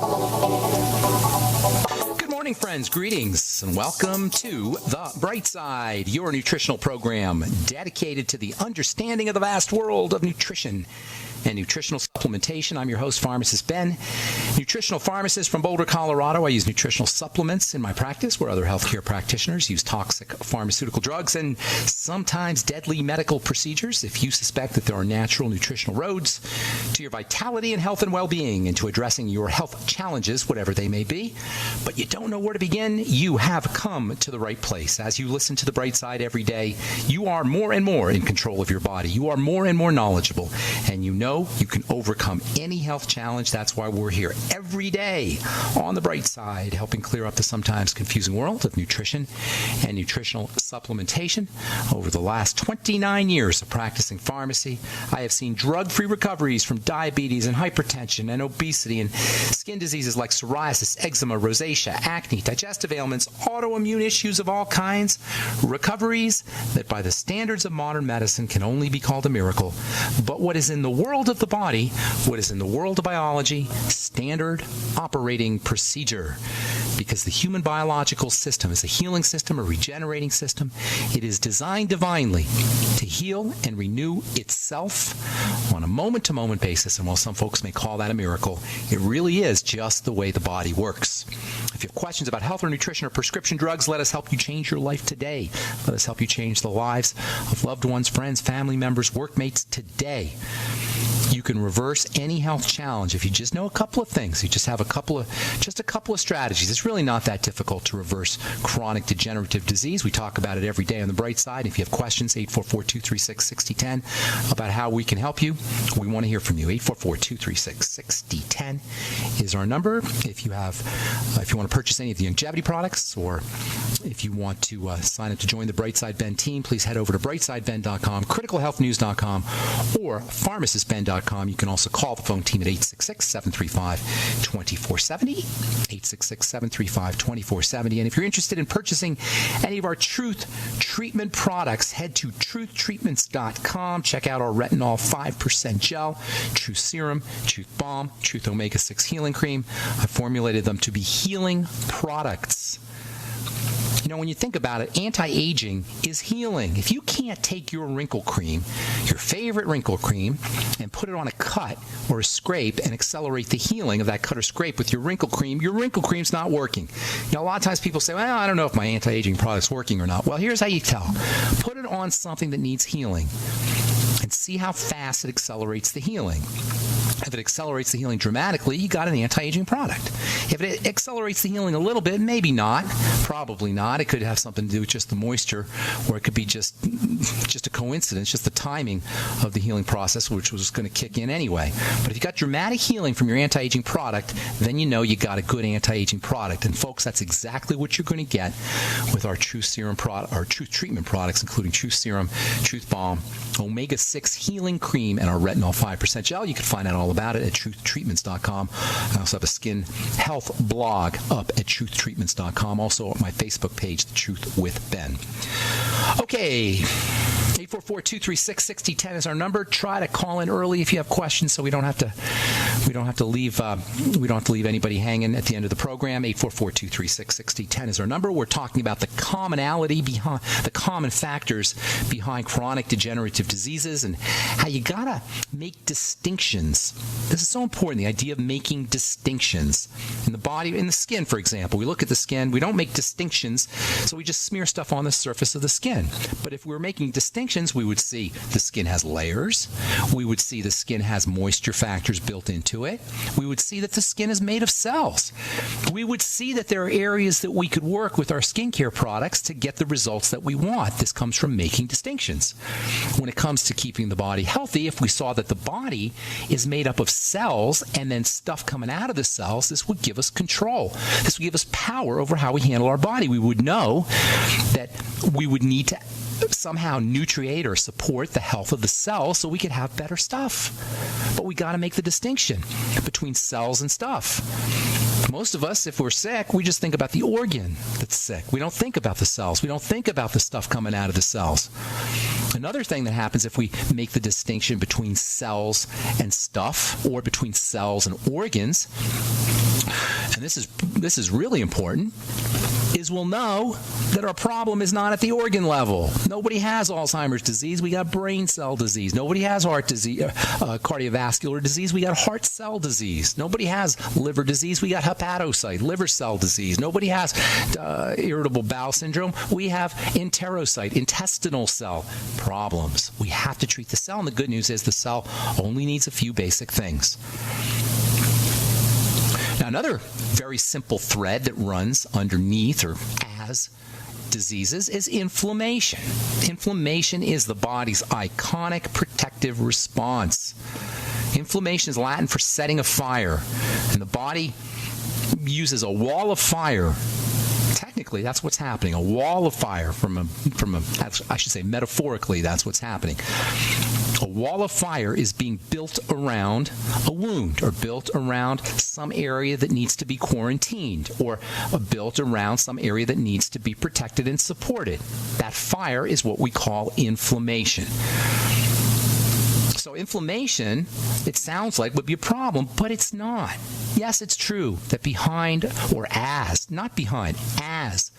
Good morning, friends. Greetings and welcome to The Bright Side, your nutritional program dedicated to the understanding of the vast world of nutrition and nutritional supplementation. I'm your host, Pharmacist Ben, nutritional pharmacist from Boulder, Colorado. I use nutritional supplements in my practice where other healthcare practitioners use toxic pharmaceutical drugs and sometimes deadly medical procedures. If you suspect that there are natural nutritional roads to your vitality and health and well-being and to addressing your health challenges, whatever they may be, but you don't know where to begin, you have come to the right place. As you listen to The Bright Side every day, you are more and more in control of your body. You are more and more knowledgeable, and you know you can overcome any health challenge. That's why we're here every day on The Bright Side, helping clear up the sometimes confusing world of nutrition and nutritional supplementation. Over the last 29 years of practicing pharmacy, I have seen drug-free recoveries from diabetes and hypertension and obesity and skin diseases like psoriasis, eczema, rosacea, acne, digestive ailments, autoimmune issues of all kinds, recoveries that by the standards of modern medicine can only be called a miracle. But what is in the world of the body, what is in the world of biology, standard operating procedure. Because the human biological system is a healing system, a regenerating system. It is designed divinely to heal and renew itself on a moment-to-moment basis. And while some folks may call that a miracle, it really is just the way the body works. If you have questions about health or nutrition or prescription drugs, let us help you change your life today. Let us help you change the lives of loved ones, friends, family members, workmates today. You can reverse any health challenge if you just know a couple of things. You just have a couple of strategies. It's really not that difficult to reverse chronic degenerative disease. We talk about it every day on The Bright Side. If you have questions, 844-236-6010 about how we can help you. We want to hear from you. 844-236-6010 is our number. If you want to purchase any of the Youngevity products, or if you want to sign up to join the Bright Side Ben team, please head over to brightsideben.com, criticalhealthnews.com, or pharmacistben.com. You can also call the phone team at 866-735-2470, 866-735-2470. And if you're interested in purchasing any of our Truth Treatment products, head to truthtreatments.com. Check out our retinol 5% gel, Truth Serum, Truth Balm, Truth Omega-6 Healing Cream. I formulated them to be healing products. You know, when you think about it, anti-aging is healing. If you can't take your wrinkle cream, your favorite wrinkle cream, and put it on a cut or a scrape and accelerate the healing of that cut or scrape with your wrinkle cream's not working. You know, a lot of times people say, well, I don't know if my anti-aging product's working or not. Well, here's how you tell. Put it on something that needs healing and see how fast it accelerates the healing. If it accelerates the healing dramatically, you got an anti-aging product. If it accelerates the healing a little bit, maybe not, probably not. It could have something to do with just the moisture, or it could be just a coincidence, just the timing of the healing process, which was going to kick in anyway. But if you got dramatic healing from your anti-aging product, then you know you got a good anti-aging product. And folks, that's exactly what you're going to get with our Truth Serum our Truth Treatment products, including Truth Serum, Truth Balm, Omega-6 Healing Cream, and our retinol 5% gel. You can find out all about it at truthtreatments.com. I also have a skin health blog up at truthtreatments.com. Also at my Facebook page, The Truth with Ben. Okay, 844-236-6010 is our number. Try to call in early if you have questions, so we don't have to leave anybody hanging at the end of the program. 844-236-6010 is our number. We're talking about the commonality behind the common factors behind chronic degenerative diseases and how you gotta make distinctions. This is so important, the idea of making distinctions in the body, in the skin, for example. We look at the skin, we don't make distinctions, so we just smear stuff on the surface of the skin. But if we were making distinctions, we would see the skin has layers. We would see the skin has moisture factors built into it. We would see that the skin is made of cells. We would see that there are areas that we could work with our skincare products to get the results that we want. This comes from making distinctions. When it comes to keeping the body healthy, if we saw that the body is made up of cells and then stuff coming out of the cells, this would give us control. This would give us power over how we handle our body. We would know that we would need to somehow nutriate or support the health of the cells so we could have better stuff. But we got to make the distinction between cells and stuff. Most of us, if we're sick, we just think about the organ that's sick. We don't think about the cells. We don't think about the stuff coming out of the cells. Another thing that happens if we make the distinction between cells and stuff, or between cells and organs, and this is really important, is we'll know that our problem is not at the organ level. Nobody has Alzheimer's disease. We got brain cell disease. Nobody has heart disease, cardiovascular disease. We got heart cell disease. Nobody has liver disease. We got hepatocyte, liver cell disease. Nobody has irritable bowel syndrome. We have enterocyte, intestinal cell problems. We have to treat the cell, and the good news is the cell only needs a few basic things. Now, another very simple thread that runs underneath or as diseases is inflammation. Inflammation is the body's iconic protective response. Inflammation is Latin for setting a fire, and the body uses a wall of fire. Technically, that's what's happening. A wall of fire I should say metaphorically, that's what's happening. A wall of fire is being built around a wound, or built around some area that needs to be quarantined, or built around some area that needs to be protected and supported. That fire is what we call inflammation. So inflammation, it sounds like, would be a problem, but it's not. Yes, it's true that as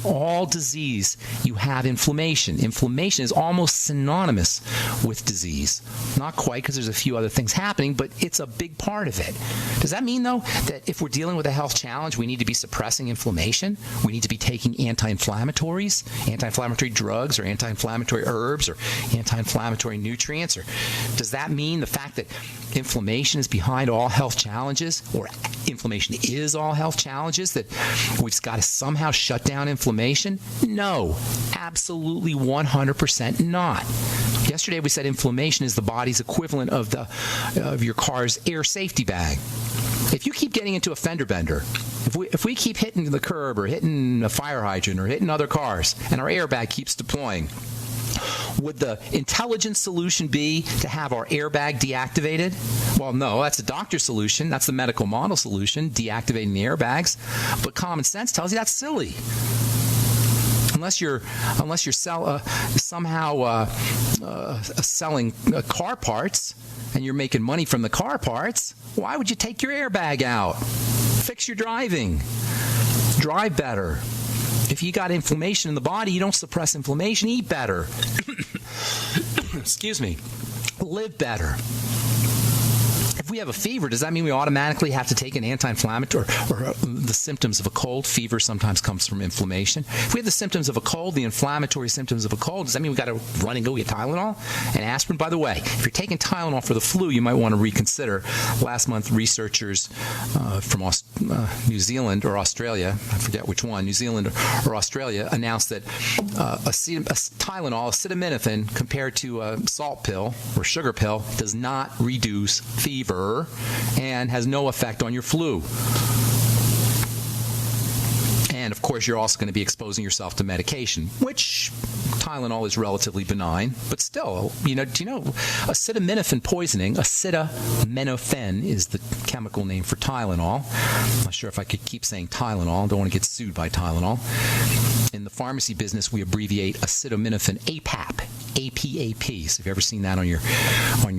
all disease, you have inflammation. Inflammation is almost synonymous with disease. Not quite, because there's a few other things happening, but it's a big part of it. Does that mean, though, that if we're dealing with a health challenge, we need to be suppressing inflammation? We need to be taking anti-inflammatories, anti-inflammatory drugs, or anti-inflammatory herbs, or anti-inflammatory nutrients? Or does that mean the fact that inflammation is behind all health challenges, or inflammation is all health challenges, that we've just got to somehow shut down inflammation? No, absolutely 100% not. Yesterday we said inflammation is the body's equivalent of your car's air safety bag. If you keep getting into a fender bender, if we keep hitting the curb or hitting a fire hydrant or hitting other cars, and our airbag keeps deploying, would the intelligent solution be to have our airbag deactivated? Well, no, that's a doctor solution. That's the medical model solution, deactivating the airbags. But common sense tells you that's silly. Unless you're somehow selling car parts and you're making money from the car parts, why would you take your airbag out? Fix your driving. Drive better. If you got inflammation in the body, you don't suppress inflammation. Eat better. Excuse me. Live better. If we have a fever, does that mean we automatically have to take an anti-inflammatory, or the symptoms of a cold? Fever sometimes comes from inflammation. If we have the symptoms of a cold, the inflammatory symptoms of a cold, does that mean we got to run and go get Tylenol and aspirin? By the way, if you're taking Tylenol for the flu, you might want to reconsider. Last month, researchers from New Zealand or Australia, I forget which one, New Zealand or Australia, announced that Tylenol, acetaminophen, compared to a salt pill or sugar pill, does not reduce fever and has no effect on your flu. And of course, you're also going to be exposing yourself to medication, which Tylenol is relatively benign, but still, do you know acetaminophen poisoning? Acetaminophen is the chemical name for Tylenol. I'm not sure if I could keep saying Tylenol. Don't want to get sued by Tylenol. In the pharmacy business, we abbreviate acetaminophen APAP. APAP. So if you've ever seen that on your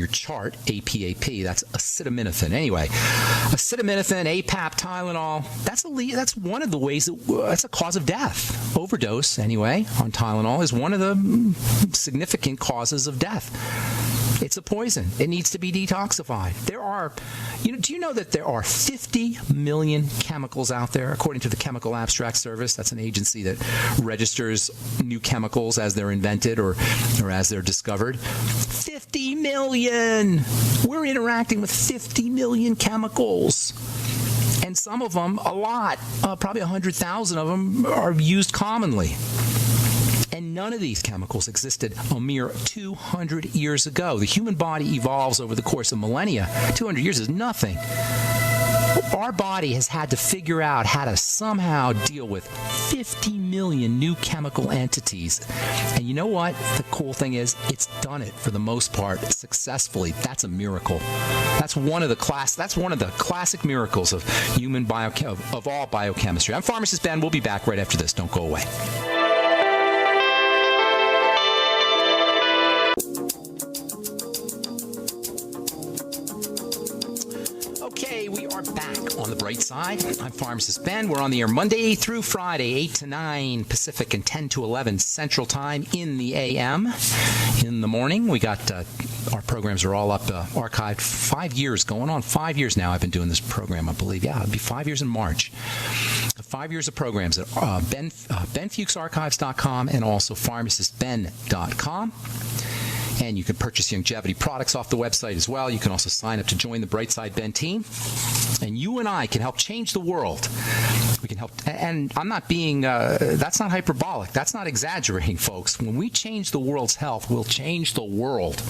chart, APAP, that's acetaminophen. Anyway, acetaminophen, APAP, Tylenol, that's one of the ways that's a cause of death. Overdose, anyway, on Tylenol is one of the significant causes of death. It's a poison. It needs to be detoxified. Do you know that there are 50 million chemicals out there, according to the Chemical Abstract Service? That's an agency that registers new chemicals as they're invented or as they're discovered. 50 million! We're interacting with 50 million chemicals. And some of them, a lot, probably 100,000 of them, are used commonly. And none of these chemicals existed a mere 200 years ago. The human body evolves over the course of millennia. 200 years is nothing. Our body has had to figure out how to somehow deal with 50 million new chemical entities. And you know what? The cool thing is, it's done it for the most part successfully. That's a miracle. That's one of the classic miracles of of all biochemistry. I'm Pharmacist Ben. We'll be back right after this. Don't go away. Okay, we are back on the bright Side. I'm Pharmacist Ben. We're on the air Monday through Friday, 8 to 9 Pacific and 10 to 11 Central Time in the AM. In the morning, we got our programs are all up, archived 5 years, going on 5 years now. I've been doing this program, I believe. Yeah, it'll be 5 years in March. 5 years of programs at benfuchsarchives.com and also pharmacistben.com. And you can purchase Youngevity products off the website as well. You can also sign up to join the Brightside Ben team. And you and I can help change the world. We can help. And I'm not being, that's not hyperbolic. That's not exaggerating, folks. When we change the world's health, we'll change the world.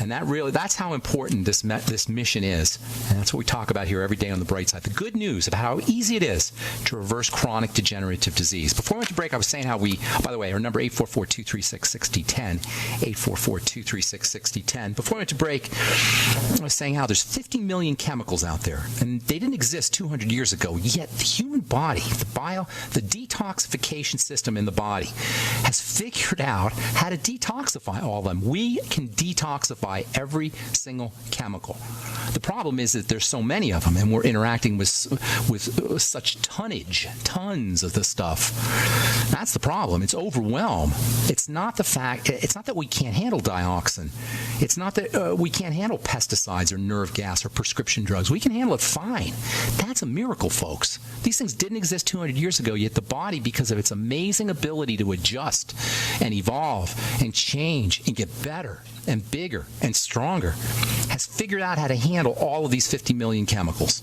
And that's how important this mission is. And that's what we talk about here every day on the Bright Side. The good news about how easy it is to reverse chronic degenerative disease. Before we went to break, I was saying how by the way, our number 844-236-6010, 844-236-6010. Before we went to break, I was saying how there's 50 million chemicals out there. And they didn't exist 200 years ago. Yet the human body, the detoxification system in the body has figured out how to detoxify all of them. We can detoxify every single chemical. The problem is that there's so many of them, and we're interacting with such tons of this stuff. That's the problem. It's overwhelm. It's not that we can't handle dioxin. It's not that we can't handle pesticides or nerve gas or prescription drugs. We can handle it fine. That's a miracle, folks. These things didn't exist 200 years ago, yet the body, because of its amazing ability to adjust and evolve and change and get better and bigger and stronger, has figured out how to handle all of these 50 million chemicals.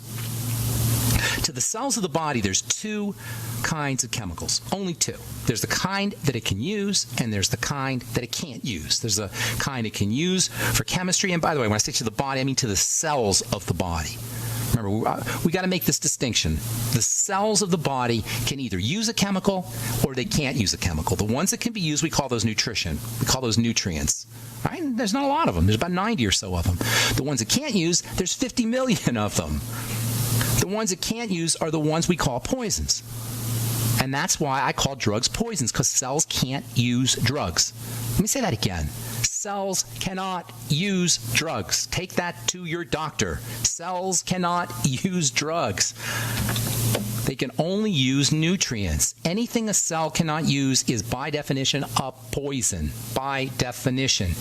To the cells of the body, there's two kinds of chemicals, only two. There's the kind that it can use, and there's the kind that it can't use. There's a kind it can use for chemistry, and by the way, when I say to the body, I mean to the cells of the body. Remember, we got to make this distinction. The cells of the body can either use a chemical or they can't use a chemical. The ones that can be used, we call those nutrition. We call those nutrients. Right? And there's not a lot of them. There's about 90 or so of them. The ones that can't use, there's 50 million of them. The ones that can't use are the ones we call poisons. And that's why I call drugs poisons, because cells can't use drugs. Let me say that again. Cells cannot use drugs. Take that to your doctor. Cells cannot use drugs. They can only use nutrients. Anything a cell cannot use is, by definition, a poison. By definition.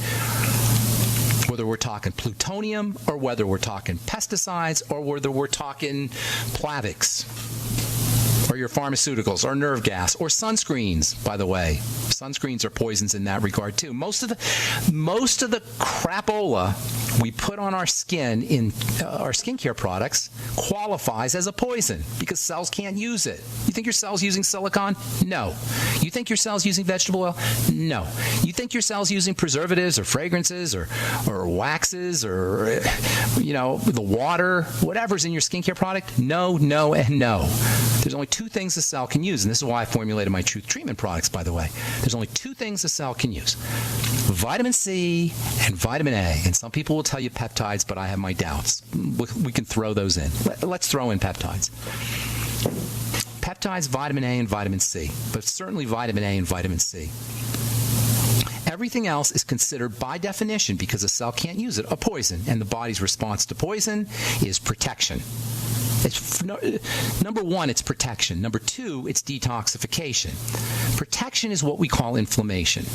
Whether we're talking plutonium, or whether we're talking pesticides, or whether we're talking Plavix, or your pharmaceuticals, or nerve gas, or sunscreens, by the way. Sunscreens are poisons in that regard, too. Most of the crapola we put on our skin in our skincare products qualifies as a poison because cells can't use it. You think your cell's using silicone? No. You think your cell's using vegetable oil? No. You think your cell's using preservatives or fragrances or waxes or, the water, whatever's in your skincare product? No, no, and no. There's only two things a cell can use, and this is why I formulated my Truth Treatment products, by the way. There's only two things a cell can use: vitamin C and vitamin A. And some people will tell you peptides, but I have my doubts. We can throw those in. Let's throw in peptides. Peptides, vitamin A, and vitamin C, but certainly vitamin A and vitamin C. Everything else is considered, by definition, because a cell can't use it, a poison, and the body's response to poison is protection. Number one, it's protection. Number two, it's detoxification. Protection is what we call inflammation.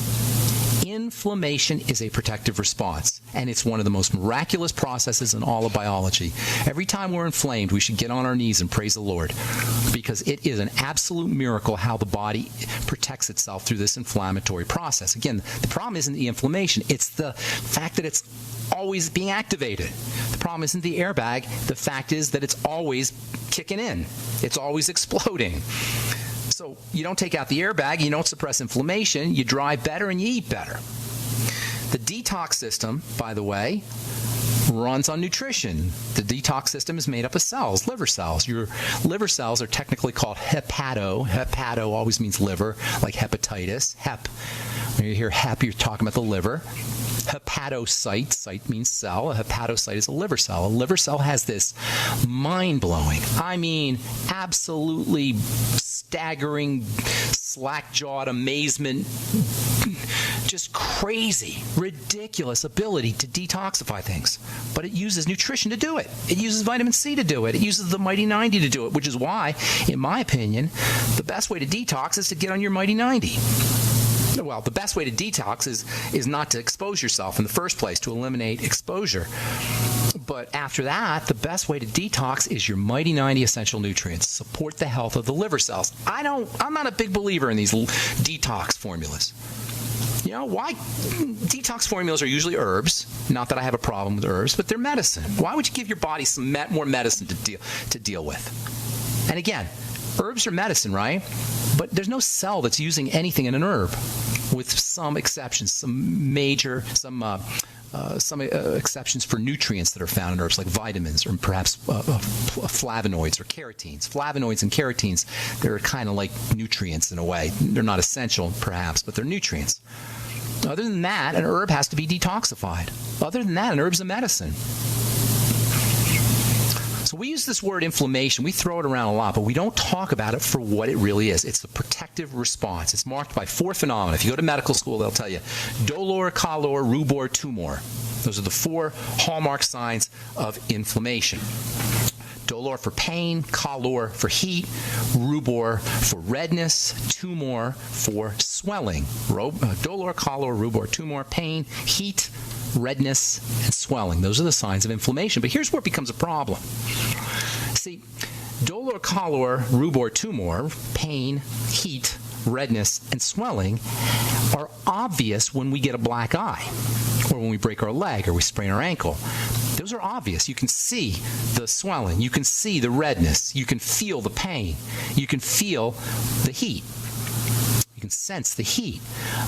Inflammation is a protective response, and it's one of the most miraculous processes in all of biology. Every time we're inflamed, we should get on our knees and praise the Lord, because it is an absolute miracle how the body protects itself through this inflammatory process. Again, the problem isn't the inflammation, it's the fact that it's always being activated. The problem isn't the airbag, the fact is that it's always kicking in. It's always exploding. So you don't take out the airbag, you don't suppress inflammation, you drive better and you eat better. The detox system, by the way, runs on nutrition. The detox system is made up of cells, liver cells. Your liver cells are technically called hepato. Hepato always means liver, like hepatitis. When you hear hep, you're talking about the liver. Hepatocyte, site means cell. A hepatocyte is a liver cell. A liver cell has this mind-blowing, absolutely staggering, slack-jawed amazement just crazy, ridiculous ability to detoxify things. But it uses nutrition to do it. It uses vitamin C to do it. It uses the Mighty 90 to do it, which is why, in my opinion, the best way to detox is to get on your Mighty 90. Well, the best way to detox is not to expose yourself in the first place, to eliminate exposure. But after that, the best way to detox is your Mighty 90 essential nutrients. Support the health of the liver cells. I'm not a big believer in these detox formulas. You know, why? Detox formulas are usually herbs. Not that I have a problem with herbs, but they're medicine. Why would you give your body some more medicine to deal with? And again, herbs are medicine, right? But there's no cell that's using anything in an herb, with some exceptions, some exceptions for nutrients that are found in herbs, like vitamins or perhaps flavonoids or carotenes. Flavonoids and carotenes, they're kind of like nutrients in a way. They're not essential, perhaps, but they're nutrients. Other than that, an herb has to be detoxified. Other than that, an herb's a medicine. So we use this word inflammation. We throw it around a lot, but we don't talk about it for what it really is. It's the protective response. It's marked by 4 phenomena. If you go to medical school, they'll tell you dolor, calor, rubor, tumor. Those are the 4 hallmark signs of inflammation. Dolor for pain, calor for heat, rubor for redness, tumor for swelling. Dolor, calor, rubor, tumor, pain, heat, redness, and swelling. Those are the signs of inflammation. But here's where it becomes a problem. See, dolor, calor, rubor, tumor, pain, heat, redness, and swelling are obvious when we get a black eye, or when we break our leg, or we sprain our ankle. Those are obvious. You can see the swelling. You can see the redness. You can feel the pain. You can feel the heat. You can sense the heat.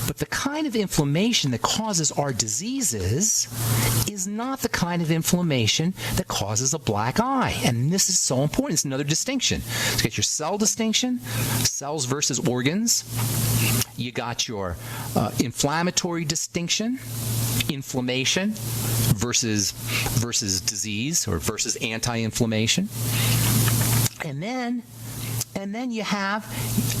But the kind of inflammation that causes our diseases is not the kind of inflammation that causes a black eye. And this is so important. It's another distinction. So you get your cell distinction, cells versus organs. You got your inflammatory distinction, inflammation versus disease, or versus anti-inflammation. And then you have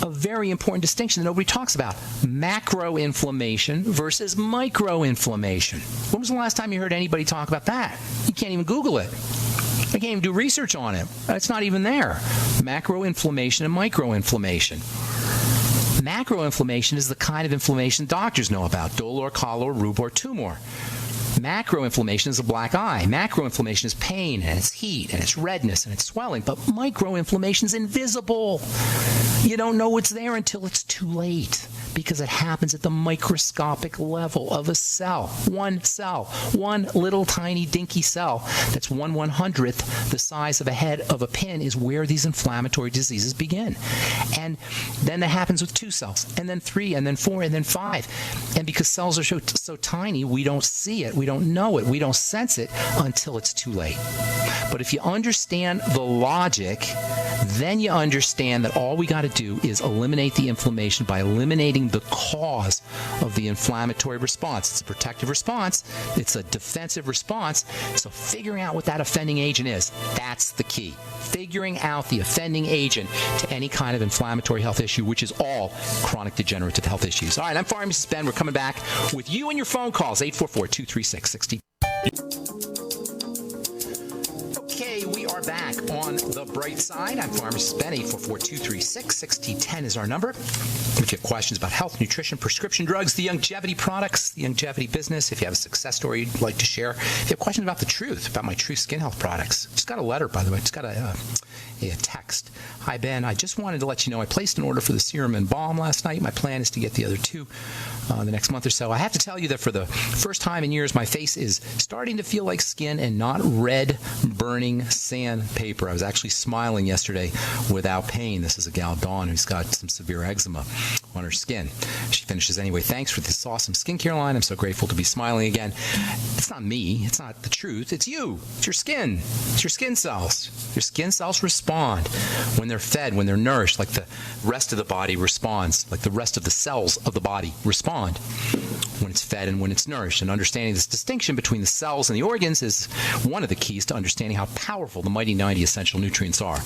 a very important distinction that nobody talks about: macroinflammation versus microinflammation. When was the last time you heard anybody talk about that? You can't even Google it. I can't even do research on it. It's not even there. Macroinflammation and microinflammation. Macroinflammation is the kind of inflammation doctors know about: dolor, calor, rubor, tumor. Macroinflammation is a black eye. Macroinflammation is pain, and it's heat, and it's redness, and it's swelling. But microinflammation is invisible. You don't know it's there until it's too late, because it happens at the microscopic level of a cell. One cell, one little tiny dinky cell that's 1/100th the size of a head of a pin is where these inflammatory diseases begin. And then that happens with 2 cells, and then 3, and then 4, and then 5. And because cells are so tiny, we don't see it, we don't know it, we don't sense it until it's too late. But if you understand the logic, then you understand that all we got to do is eliminate the inflammation by eliminating the cause of the inflammatory response. It's a protective response. It's a defensive response. So figuring out what that offending agent is, that's the key. Figuring out the offending agent to any kind of inflammatory health issue, which is all chronic degenerative health issues. All right, I'm Pharmacist Ben. We're coming back with you and your phone calls, 844-236-60. Okay, we are back on the bright side. I'm Pharmacist Ben. 844-236-6010 is our number. If you have questions about health, nutrition, prescription drugs, the Youngevity products, the Youngevity business, if you have a success story you'd like to share, if you have questions about the truth, about my True Skin Health products, just got a letter, by the way, just got a text. Hi, Ben. I just wanted to let you know I placed an order for the serum and balm last night. My plan is to get the other 2 the next month or so. I have to tell you that for the first time in years, my face is starting to feel like skin and not red, burning sandpaper. I was actually smiling yesterday without pain. This is a gal, Dawn, who's got some severe eczema on her skin. She finishes anyway. Thanks for this awesome skincare line. I'm so grateful to be smiling again. It's not me. It's not the truth. It's you. It's your skin. It's your skin cells. Your skin cells respond when they're fed, when they're nourished, like the rest of the body responds, like the rest of the cells of the body respond when it's fed and when it's nourished. And understanding this distinction between the cells and the organs is one of the keys to understanding how powerful the Mighty 90 essential nutrients are.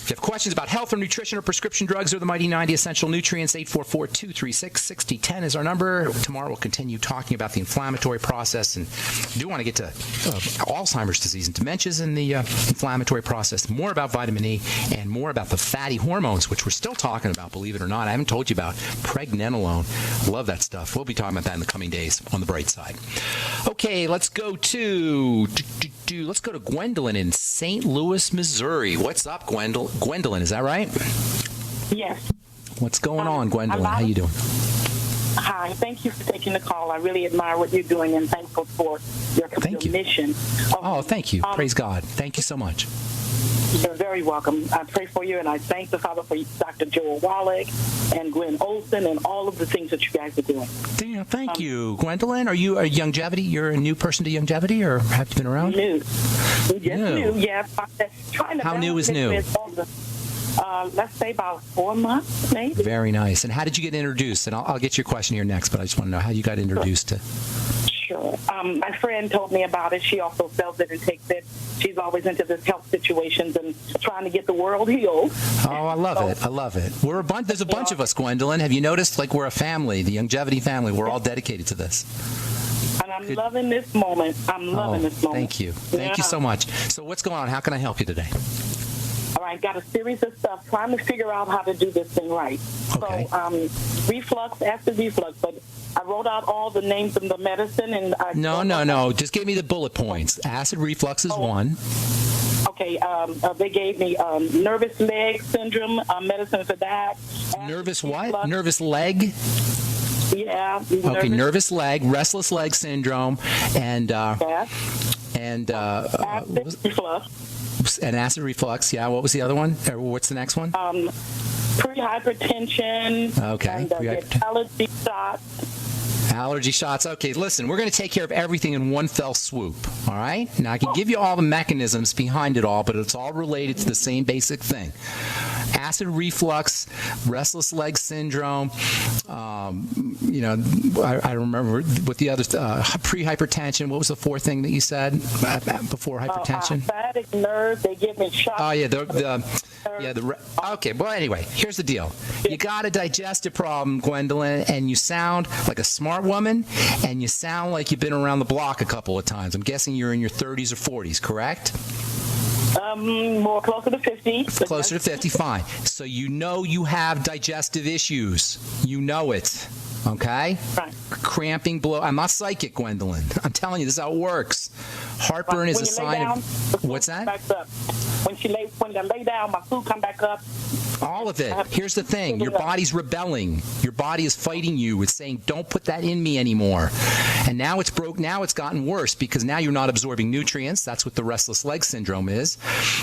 If you have questions about health or nutrition or prescription drugs or the Mighty 90 Essential Nutrients, 844-236-6010 is our number. Tomorrow we'll continue talking about the inflammatory process, and we do want to get to Alzheimer's disease and dementias in the inflammatory process, more about vitamin E, and more about the fatty hormones, which we're still talking about, believe it or not. I haven't told you about pregnenolone. I love that stuff. We'll be talking about that in the coming days on the bright side. Okay, let's go to Gwendolyn in St. Louis, Missouri. What's up, Gwendolyn, is that right? Yes. What's going on, Gwendolyn? How you doing? Hi. Thank you for taking the call. I really admire what you're doing and thankful for your mission. Thank you. Praise God. Thank you so much. You're very welcome. I pray for you, and I thank the Father for Dr. Joel Wallach and Gwen Olson and all of the things that you guys are doing. Yeah, thank you. Gwendolyn, are you a Youngevity? You're a new person to Youngevity, or have you been around? New. New, yeah. How new is new? Let's say about 4 months, maybe. Very nice. And how did you get introduced? And I'll get your question here next, but I just want to know how you got introduced to... Sure. My friend told me about it. She also sells it and takes it. She's always into this health situations and trying to get the world healed. Oh, I love it. I love it. There's a bunch of us, Gwendolyn. Have you noticed, like, we're a family, the Youngevity family. We're all dedicated to this. And I'm loving this moment. Thank you. Thank you so much. So what's going on? How can I help you today? All right, got a series of stuff trying to figure out how to do this thing right. Okay. So, reflux, acid reflux, but I wrote out all the names of the medicine and No. Just give me the bullet points. Acid reflux is one. Okay, they gave me nervous leg syndrome, medicine for that. Nervous what? Reflux. Nervous leg? Yeah. Okay, nervous leg, restless leg syndrome, and acid reflux. And acid reflux, yeah. What was the other one? Or what's the next one? Pre-hypertension. Okay. And allergy shots. Allergy shots. Okay, listen, we're going to take care of everything in one fell swoop, all right? Now, I can give you all the mechanisms behind it all, but it's all related to the same basic thing. Acid reflux, restless leg syndrome, I remember what the other, pre-hypertension. What was the fourth thing that you said before hypertension? Sciatic nerve, they give me shots. Oh, yeah, okay, well, anyway, here's the deal. You got a digestive problem, Gwendolyn, and you sound like a smart woman, and you sound like you've been around the block a couple of times. I'm guessing you're in your 30s or 40s, correct? More closer to 50. Closer to 50, fine. So you know you have digestive issues. You know it. Okay? Right. Cramping, blow. I'm not psychic, Gwendolyn. I'm telling you, this is how it works. Heartburn is a sign of... What's that? When I lay down, my food come back up. All of it. Here's the thing. Your body's rebelling. Your body is fighting you. It's saying, don't put that in me anymore. And now it's broke. Now it's gotten worse because now you're not absorbing nutrients. That's what the restless leg syndrome is.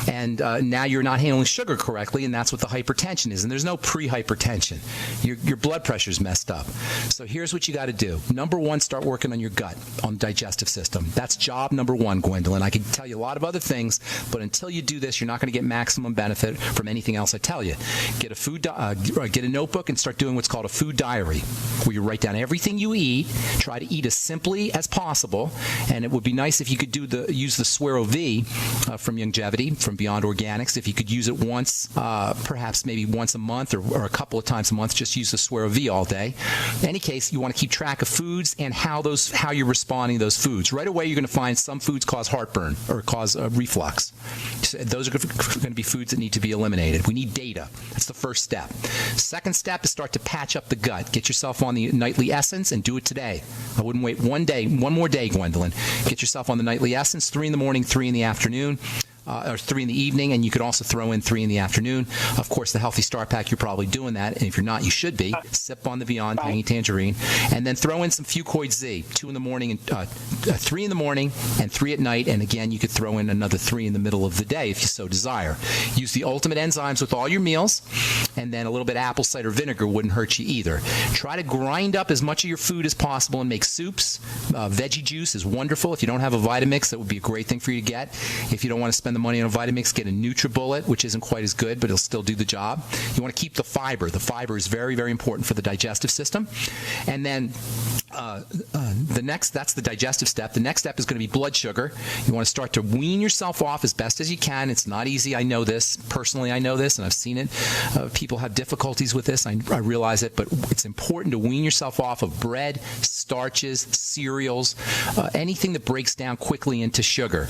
And now you're not handling sugar correctly, and that's what the hypertension is. And there's no pre-hypertension. Your blood pressure's messed up. So here's what you got to do. Number one, start working on your gut, on the digestive system. That's job number one, Gwendolyn. I can tell you a lot of other things, but until you do this, you're not going to get maximum benefit from anything else I tell you. Get a notebook and start doing what's called a food diary, where you write down everything you eat. Try to eat as simply as possible, and it would be nice if you could use the Swero V from Youngevity, from Beyond Organics. If you could use it once, perhaps maybe once a month or a couple of times a month, just use the Swero V all day. In any case, you want to keep track of foods and how you're responding to those foods. Right away, you're going to find some foods cause heartburn or cause reflux. Those are going to be foods that need to be eliminated. We need data. That's the first step. Second step is start to patch up the gut. Get yourself on the Nightly Essence and do it today. I wouldn't wait one more day, Gwendolyn. Get yourself on the Nightly Essence, 3 in the morning, 3 in the afternoon. Or 3 in the evening, and you could also throw in 3 in the afternoon. Of course, the Healthy Start Pack, you're probably doing that, and if you're not, you should be. Sip on the Beyond Tangy Tangerine, and then throw in some Fucoid Z, 2 in the morning, and 3 in the morning, and 3 at night, and again, you could throw in another 3 in the middle of the day if you so desire. Use the Ultimate Enzymes with all your meals, and then a little bit of apple cider vinegar wouldn't hurt you either. Try to grind up as much of your food as possible and make soups. Veggie juice is wonderful. If you don't have a Vitamix, that would be a great thing for you to get. If you don't want to spend the money on a Vitamix, get a NutriBullet, which isn't quite as good, but it'll still do the job. You want to keep the fiber. The fiber is very, very important for the digestive system. And then That's the digestive step. The next step is going to be blood sugar. You want to start to wean yourself off as best as you can. It's not easy. I know this. Personally, I know this, and I've seen it. People have difficulties with this. I realize it, but it's important to wean yourself off of bread, starches, cereals, anything that breaks down quickly into sugar.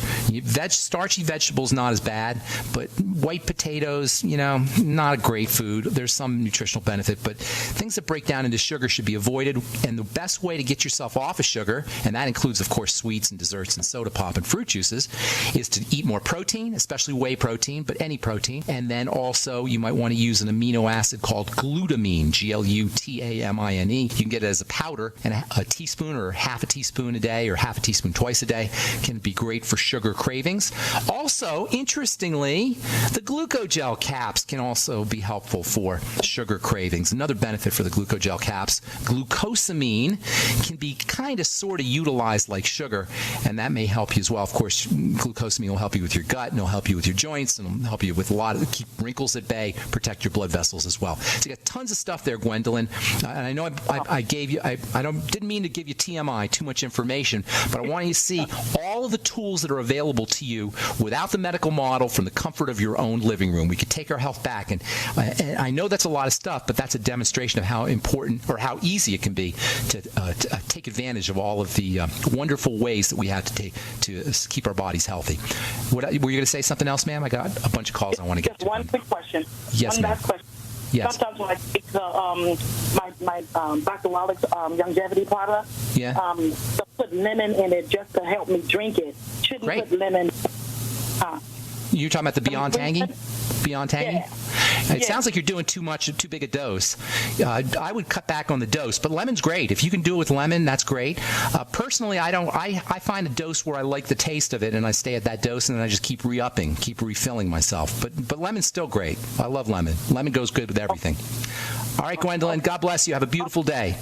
Starchy vegetables, not as bad, but white potatoes, not a great food. There's some nutritional benefit, but things that break down into sugar should be avoided, and the best way to get yourself off of sugar, and that includes, of course, sweets and desserts and soda pop and fruit juices, is to eat more protein, especially whey protein, but any protein. And then also you might want to use an amino acid called glutamine, Glutamine. You can get it as a powder, and a teaspoon or half a teaspoon a day or half a teaspoon twice a day can be great for sugar cravings. Also, interestingly, the glucogel caps can also be helpful for sugar cravings. Another benefit for the glucogel caps, glucosamine can be kind of sort of utilized like sugar, and that may help you as well. Of course, glucosamine will help you with your gut, and it'll help you with your joints, and it'll help you with keep wrinkles at bay, protect your blood vessels as well. So you got tons of stuff there, Gwendolyn. And I know I gave you, didn't mean to give you TMI, too much information, but I want you to see all of the tools that are available to you without the medical model from the comfort of your own living room. We could take our health back, and I know that's a lot of stuff, but that's a demonstration of how important or how easy it can be to take advantage of all of the wonderful ways that we have to keep our bodies healthy. Were you going to say something else, ma'am? I got a bunch of calls I want to get to. Just one quick question. Yes, one ma'am. last question. Yes. Sometimes when I take my Dr. Wallach's Youngevity product, to put lemon in it just to help me drink it. Shouldn't put lemon. You're talking about the Beyond Tangy? Beyond Tangy? Yeah. It sounds like you're doing too big a dose. I would cut back on the dose, but lemon's great. If you can do it with lemon, that's great. Personally, I don't. I find a dose where I like the taste of it, and I stay at that dose, and then I just keep re-upping, keep refilling myself. But lemon's still great. I love lemon. Lemon goes good with everything. All right, Gwendolyn, God bless you. Have a beautiful day.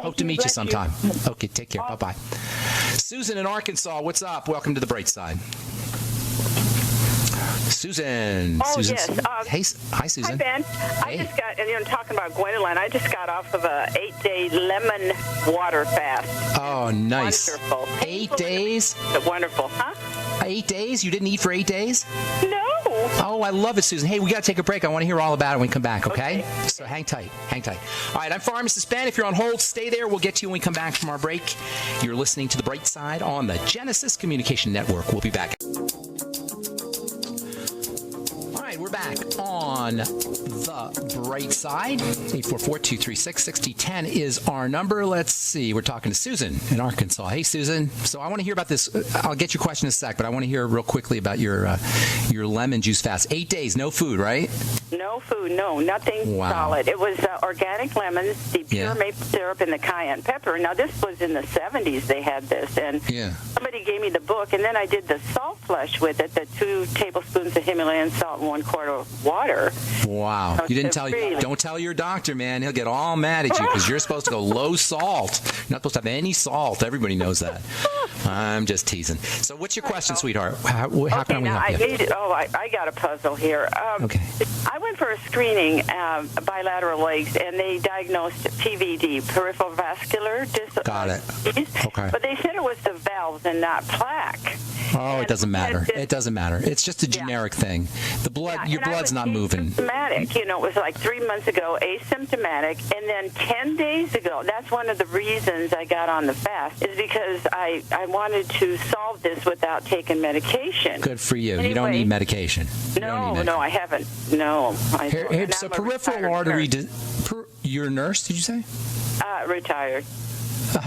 Hope to meet you sometime. Okay, take care. Bye-bye. Susan in Arkansas, what's up? Welcome to the Bright Side. Susan. Oh, Susan. yes. Hey, hi, Susan. Hi, Ben. Hey. I just got, talking about Gwendolyn, I just got off of a 8-day lemon water fast. Oh, nice. Wonderful. 8 days? Wonderful, huh? 8 days? You didn't eat for 8 days? No. Oh, I love it, Susan. Hey, we got to take a break. I want to hear all about it when we come back, okay? So hang tight. All right, I'm Pharmacist Ben. If you're on hold, stay there. We'll get to you when we come back from our break. You're listening to The Bright Side on the Genesis Communication Network. We'll be back. We're back on the Bright Side. 844-236-6010 is our number. Let's see. We're talking to Susan in Arkansas. Hey, Susan. So I want to hear about this. I'll get your question in a sec, but I want to hear real quickly about your lemon juice fast. 8 days, no food, right? No food, no, nothing solid. It was organic lemons, the pure maple syrup, and the cayenne pepper. Now, this was in the 70s they had this, and somebody gave me the book, and then I did the salt flush with it, the 2 tablespoons of Himalayan salt and 1 quart of water. Wow. So you didn't tell don't tell your doctor, man. He'll get all mad at you because you're supposed to go low salt. You're not supposed to have any salt. Everybody knows that. I'm just teasing. So what's your question, sweetheart? How can we help you? I got a puzzle here. Okay. I went for a screening, bilateral legs, and they diagnosed PVD, peripheral vascular disease. Got it. Okay. But they said it was the valves and not plaque. Oh, it doesn't matter. It doesn't matter. It's just a generic thing. The blood, your blood's not moving. Asymptomatic. It was like 3 months ago, asymptomatic, and then 10 days ago. That's one of the reasons I got on the fast is because I wanted to solve this without taking medication. Good for you. Anyway, you don't need medication. No, I haven't. No, I don't. So peripheral artery. You're a nurse? Did you say? Retired.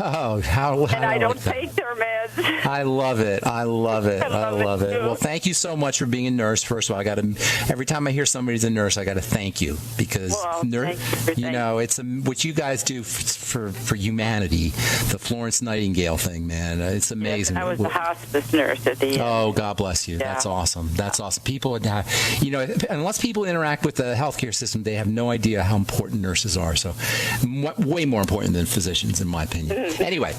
Oh, how and I don't take their meds. I love it. I love it. Well, thank you so much for being a nurse. First of all, every time I hear somebody's a nurse, I got to thank you because it's what you guys do for humanity. The Florence Nightingale thing, man, it's amazing. Yes, I was a hospice nurse at the end. Oh, God bless you. Yeah. That's awesome. People, unless people interact with the healthcare system, they have no idea how important nurses are. So, way more important than physicians, in my opinion. Anyway,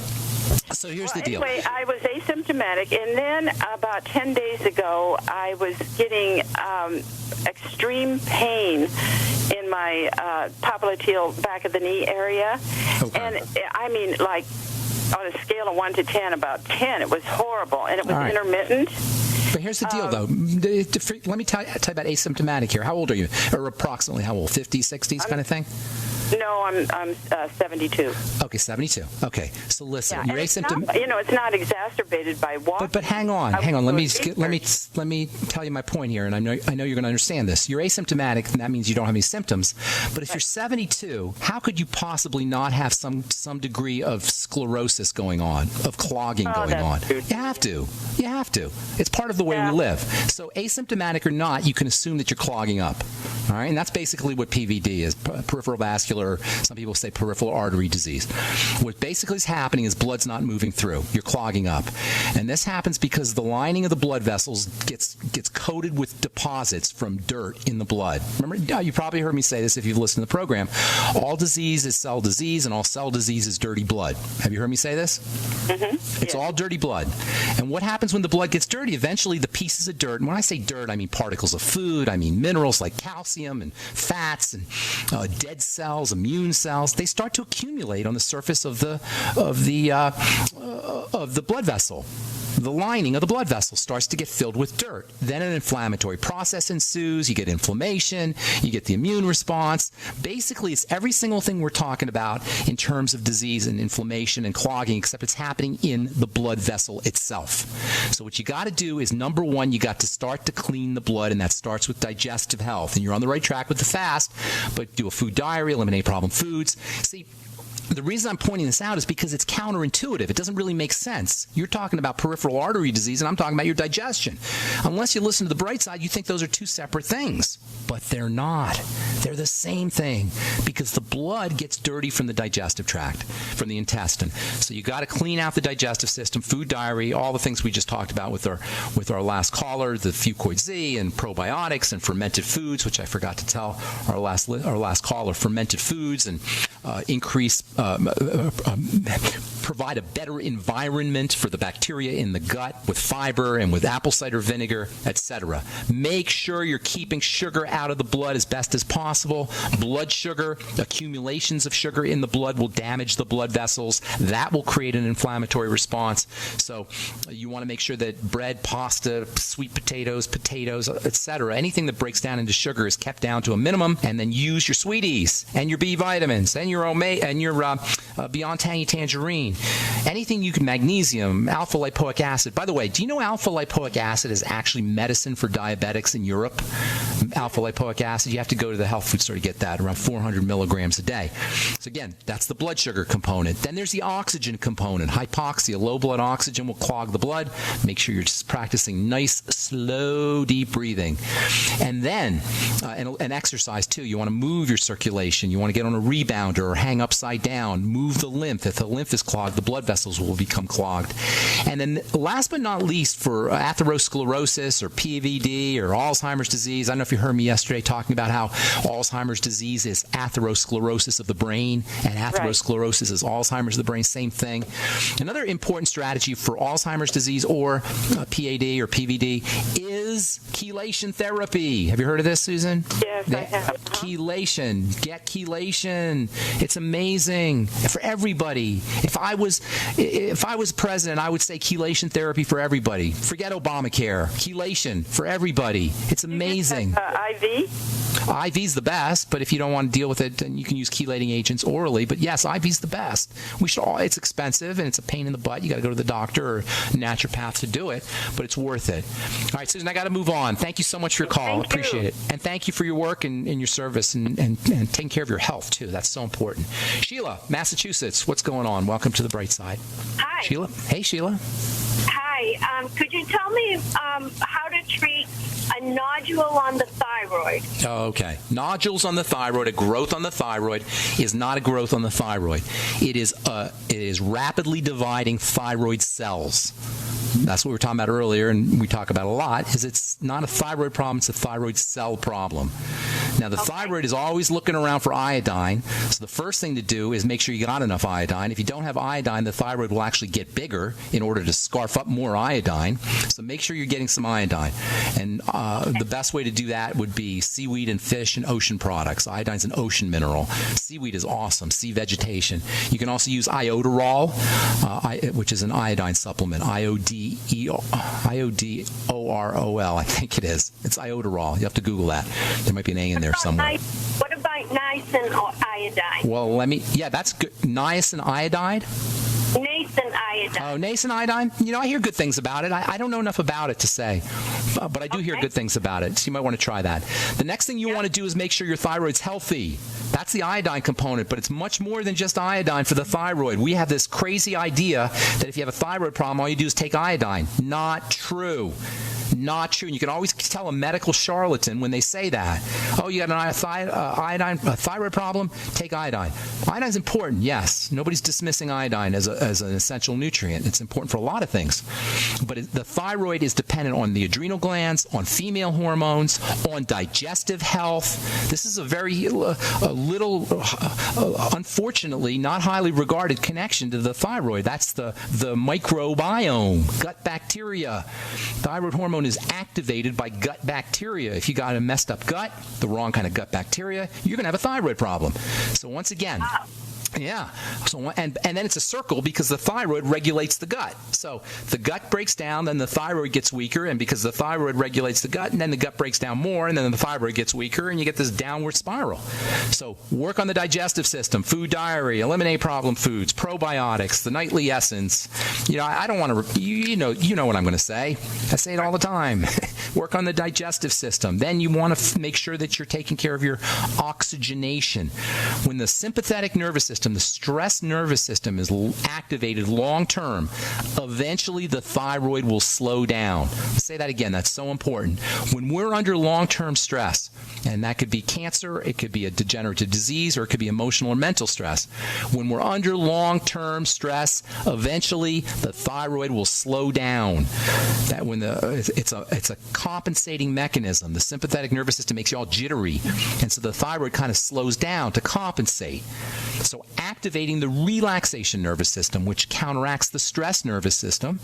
So here's the deal. Anyway, I was asymptomatic, and then about 10 days ago, I was getting extreme pain in my popliteal back of the knee area. Okay. And I mean, like, on a scale of 1 to 10, about 10. It was horrible, and it was intermittent. But here's the deal, though. Let me tell you about asymptomatic here. How old are you? Or approximately how old? 50s, 60s kind of thing? No, I'm 72. Okay, 72. Okay, so listen, yeah, you're asymptomatic. It's not exacerbated by walking. But hang on. Let me tell you my point here, and I know you're going to understand this. You're asymptomatic, and that means you don't have any symptoms. But if you're 72, how could you possibly not have some degree of sclerosis going on, of clogging going on? True. You have to. You have to. It's part of the way we live. So asymptomatic or not, you can assume that you're clogging up. All right, and that's basically what PVD is, peripheral vascular. Some people say peripheral artery disease. What basically is happening is blood's not moving through. You're clogging up. And this happens because the lining of the blood vessels gets coated with deposits from dirt in the blood. Remember, you probably heard me say this if you've listened to the program. All disease is cell disease, and all cell disease is dirty blood. Have you heard me say this? Mm-hmm. It's all dirty blood. And what happens when the blood gets dirty? Eventually, the pieces of dirt, and when I say dirt, I mean particles of food, I mean minerals like calcium and fats and dead cells, immune cells, they start to accumulate on the surface of the blood vessel. The lining of the blood vessel starts to get filled with dirt. Then an inflammatory process ensues. You get inflammation. You get the immune response. Basically, it's every single thing we're talking about in terms of disease and inflammation and clogging, except it's happening in the blood vessel itself. So what you got to do is, number one, you got to start to clean the blood, and that starts with digestive health. And you're on the right track with the fast, but do a food diary, eliminate problem foods. See, the reason I'm pointing this out is because it's counterintuitive. It doesn't really make sense. You're talking about peripheral artery disease, and I'm talking about your digestion. Unless you listen to the bright side, you think those are two separate things. But they're not. They're the same thing, because the blood gets dirty from the digestive tract, from the intestine. So you got to clean out the digestive system, food diary, all the things we just talked about with our last caller, the Fucoid Z and probiotics and fermented foods, which I forgot to tell our last caller, fermented foods and provide a better environment for the bacteria in the gut with fiber and with apple cider vinegar, etc. Make sure you're keeping sugar out of the blood as best as possible. Blood sugar, accumulations of sugar in the blood will damage the blood vessels. That will create an inflammatory response. So you want to make sure that bread, pasta, sweet potatoes, etc., anything that breaks down into sugar is kept down to a minimum, and then use your sweeties and your B vitamins and your Beyond Tangy Tangerine. Anything you can, magnesium, alpha lipoic acid. By the way, do you know alpha lipoic acid is actually medicine for diabetics in Europe? Alpha lipoic acid, you have to go to the health food store to get that, around 400 milligrams a day. So again, that's the blood sugar component. Then there's the oxygen component. Hypoxia, low blood oxygen will clog the blood. Make sure you're just practicing nice, slow, deep breathing. And then, and exercise too. You want to move your circulation. You want to get on a rebounder or hang upside down. Move the lymph. If the lymph is clogged, the blood vessels will become clogged. And then last but not least, for atherosclerosis or PVD or Alzheimer's disease, I don't know if you heard me yesterday talking about how Alzheimer's disease is atherosclerosis of the brain, and atherosclerosis is Alzheimer's of the brain, same thing. Another important strategy for Alzheimer's disease or PAD or PVD is chelation therapy. Have you heard of this, Susan? Yes, I have. Chelation. Get chelation. It's amazing for everybody. If I was president, I would say chelation therapy for everybody. Forget Obamacare. Chelation for everybody. It's amazing. IV? IV's the best, but if you don't want to deal with it, then you can use chelating agents orally. But yes, IV's the best. It's expensive and it's a pain in the butt. You got to go to the doctor or naturopath to do it, but it's worth it. All right, Susan, I got to move on. Thank you so much for your call. Thank Appreciate you. it. And thank you for your work and your service and taking care of your health, too. That's so important. Sheila, Massachusetts, what's going on? Welcome to the bright side. Hi. Sheila. Hey, Sheila. Hi. Could you tell me how to treat a nodule on the thyroid? Okay. Nodules on the thyroid, a growth on the thyroid, is not a growth on the thyroid. It is rapidly dividing thyroid cells. That's what we were talking about earlier, and we talk about a lot, is it's not a thyroid problem, it's a thyroid cell problem. Now, the thyroid is always looking around for iodine, so the first thing to do is make sure you got enough iodine. If you don't have iodine, the thyroid will actually get bigger in order to scarf up more iodine, so make sure you're getting some iodine. And the best way to do that would be seaweed and fish and ocean products. Iodine's an ocean mineral. Seaweed is awesome. Sea vegetation. You can also use iodoral, which is an iodine supplement. IODOROL, I think it is. It's iodoral. You have to Google that. There might be an A in there somewhere. What about niacin or iodine? Well, that's good. Niacin iodide? Nascent iodine. Oh, nascent iodine? I hear good things about it. I don't know enough about it to say, but I do hear good things about it, so you might want to try that. The next thing you want to do is make sure your thyroid's healthy. That's the iodine component, but it's much more than just iodine for the thyroid. We have this crazy idea that if you have a thyroid problem, all you do is take iodine. Not true. Not true. And you can always tell a medical charlatan when they say that. Oh, you got an thyroid problem? Take iodine. Iodine's important, yes. Nobody's dismissing iodine as an essential nutrient. It's important for a lot of things. But the thyroid is dependent on the adrenal glands, on female hormones, on digestive health. This is a very unfortunately, not highly regarded connection to the thyroid. That's the microbiome, gut bacteria. Thyroid hormone is activated by gut bacteria. If you got a messed up gut, the wrong kind of gut bacteria, you're going to have a thyroid problem. So once again, yeah. So and then it's a circle because the thyroid regulates the gut. So the gut breaks down, then the thyroid gets weaker, and because the thyroid regulates the gut, and then the gut breaks down more, and then the thyroid gets weaker, and you get this downward spiral. So work on the digestive system, food diary, eliminate problem foods, probiotics, the nightly essence. I don't want to. You know what I'm going to say. I say it all the time. Work on the digestive system. Then you want to make sure that you're taking care of your oxygenation. When the sympathetic nervous system, the stress nervous system, is activated long term, eventually the thyroid will slow down. I'll say that again. That's so important. When we're under long-term stress, and that could be cancer, it could be a degenerative disease, or it could be emotional or mental stress. When we're under long-term stress, eventually the thyroid will slow down. That when it's a compensating mechanism. The sympathetic nervous system makes you all jittery, and so the thyroid kind of slows down to compensate. So activating the relaxation nervous system, which counteracts the stress nervous system,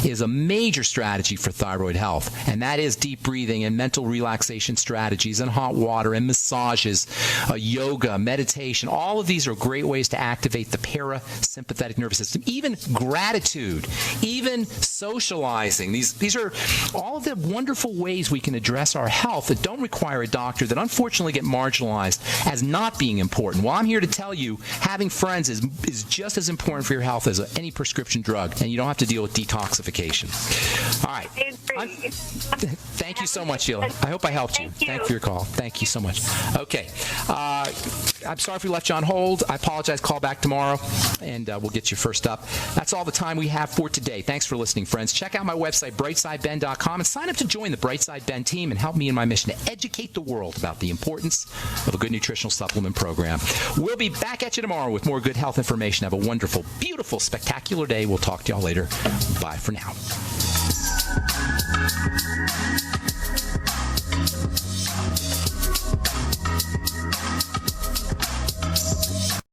is a major strategy for thyroid health, and that is deep breathing and mental relaxation strategies and hot water and massages, yoga, meditation. All of these are great ways to activate the parasympathetic nervous system. Even gratitude, even socializing. These are all of the wonderful ways we can address our health that don't require a doctor, that unfortunately get marginalized as not being important. Well, I'm here to tell you, having friends is just as important for your health as any prescription drug, and you don't have to deal with detoxification. All right. Thank you so much, Sheila. I hope I helped you. Thank you for your call. Thank you so much. Okay. I'm sorry if we left you on hold. I apologize. Call back tomorrow, and we'll get you first up. That's all the time we have for today. Thanks for listening, friends. Check out my website, brightsideben.com, and sign up to join the Brightside Ben team and help me in my mission to educate the world about the importance of a good nutritional supplement program. We'll be back at you tomorrow with more good health information. Have a wonderful, beautiful, spectacular day. We'll talk to y'all later. Bye for now.